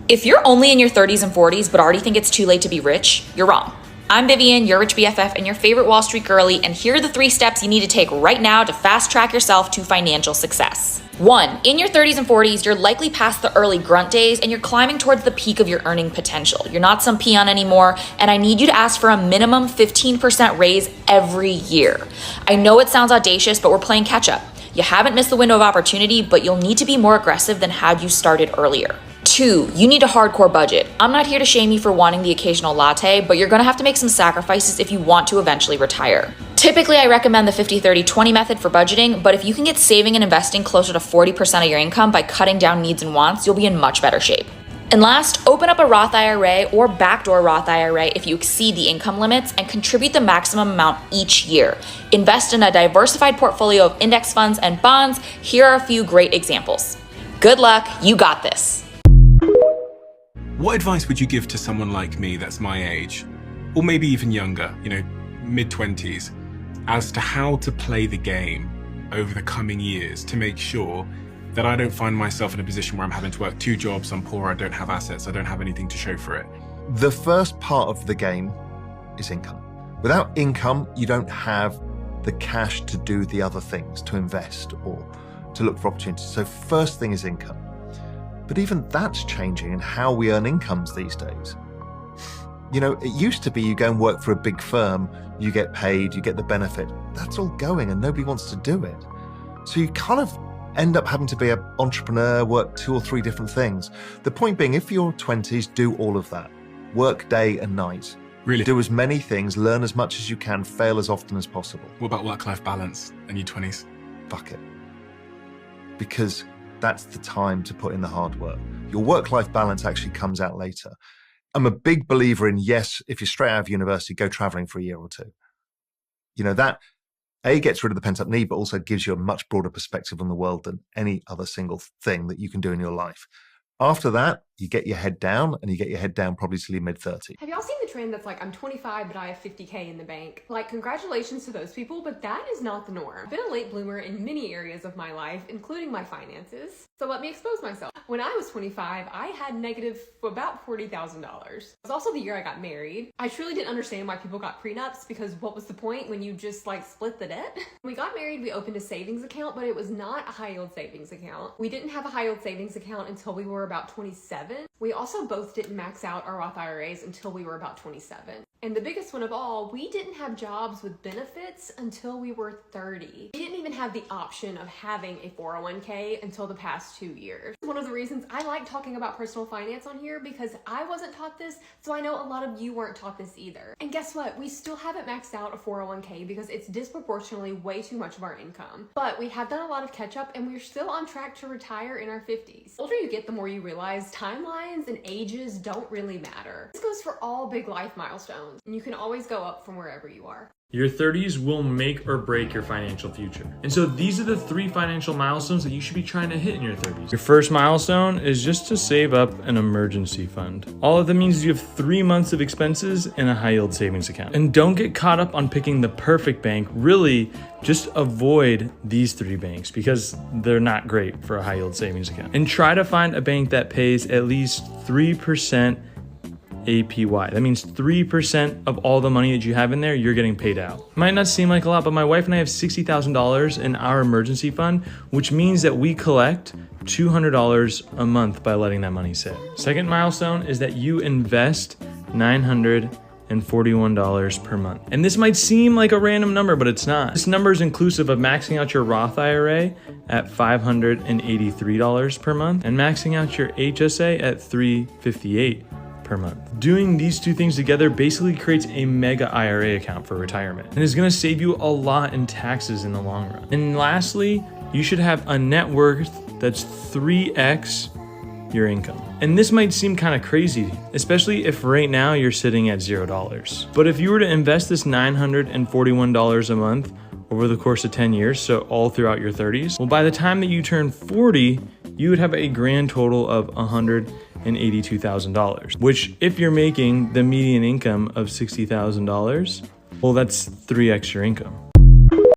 If you're only in your 30s and 40s but already think it's too late to be rich, you're wrong. I'm Vivian, your rich BFF and your favorite Wall Street girly, and here are the 3 steps you need to take right now to fast track yourself to financial success. 1. In your 30s and 40s, you're likely past the early grunt days and you're climbing towards the peak of your earning potential. You're not some peon anymore, and I need you to ask for a minimum 15% raise every year. I know it sounds audacious, but we're playing catch up. You haven't missed the window of opportunity, but you'll need to be more aggressive than had you started earlier. 2, you need a hardcore budget. I'm not here to shame you for wanting the occasional latte, but you're gonna have to make some sacrifices if you want to eventually retire. Typically, I recommend the 50-30-20 method for budgeting, but if you can get saving and investing closer to 40% of your income by cutting down needs and wants, you'll be in much better shape. And last, open up a Roth IRA or backdoor Roth IRA if you exceed the income limits and contribute the maximum amount each year. Invest in a diversified portfolio of index funds and bonds. Here are a few great examples. Good luck, you got this. What advice would you give to someone like me that's my age, or maybe even younger, mid-20s, as to how to play the game over the coming years to make sure that I don't find myself in a position where I'm having to work 2 jobs, I'm poor, I don't have assets, I don't have anything to show for it? The first part of the game is income. Without income, you don't have the cash to do the other things, to invest or to look for opportunities. So first thing is income. But even that's changing in how we earn incomes these days. It used to be you go and work for a big firm, you get paid, you get the benefit. That's all going and nobody wants to do it. So you kind of end up having to be an entrepreneur, work 2 or 3 different things. The point being, if you're 20s, do all of that. Work day and night. Really? Do as many things, learn as much as you can, fail as often as possible. What about work-life balance in your 20s? Fuck it. Because that's the time to put in the hard work. Your work-life balance actually comes out later. I'm a big believer in, yes, if you're straight out of university, go traveling for a year or 2. That gets rid of the pent-up need, but also gives you a much broader perspective on the world than any other single thing that you can do in your life. After that, you get your head down, and you get your head down probably till your mid-30s. Have y'all seen the trend that's like, I'm 25, but I have 50K in the bank? Like, congratulations to those people, but that is not the norm. I've been a late bloomer in many areas of my life, including my finances. So let me expose myself. When I was 25, I had negative about $40,000. It was also the year I got married. I truly didn't understand why people got prenups, because what was the point when you just split the debt? When we got married, we opened a savings account, but it was not a high yield savings account. We didn't have a high yield savings account until we were about 27. We also both didn't max out our Roth IRAs until we were about 27. And the biggest one of all, we didn't have jobs with benefits until we were 30. We didn't even have the option of having a 401k until the past 2 years. One of the reasons I like talking about personal finance on here, because I wasn't taught this, so I know a lot of you weren't taught this either. And guess what? We still haven't maxed out a 401k because it's disproportionately way too much of our income. But we have done a lot of catch up and we're still on track to retire in our 50s. The older you get, the more you realize timelines and ages don't really matter. This goes for all big life milestones, and you can always go up from wherever you are. Your 30s will make or break your financial future. And so these are the 3 financial milestones that you should be trying to hit in your 30s. Your first milestone is just to save up an emergency fund. All of that means is you have 3 months of expenses in a high yield savings account. And don't get caught up on picking the perfect bank. Really, just avoid these 3 banks because they're not great for a high yield savings account. And try to find a bank that pays at least 3% APY. That means 3% of all the money that you have in there, you're getting paid out. Might not seem like a lot, but my wife and I have $60,000 in our emergency fund, which means that we collect $200 a month by letting that money sit. Second milestone is that you invest $941 per month. And this might seem like a random number, but it's not. This number is inclusive of maxing out your Roth IRA at $583 per month and maxing out your HSA at $358 per month. Doing these 2 things together basically creates a mega IRA account for retirement and is going to save you a lot in taxes in the long run. And lastly, you should have a net worth that's 3x your income. And this might seem kind of crazy, especially if right now you're sitting at $0. But if you were to invest this $941 a month over the course of 10 years, so all throughout your 30s, well, by the time that you turn 40, you would have a grand total of $182,000, which if you're making the median income of $60,000, well, that's 3x your income.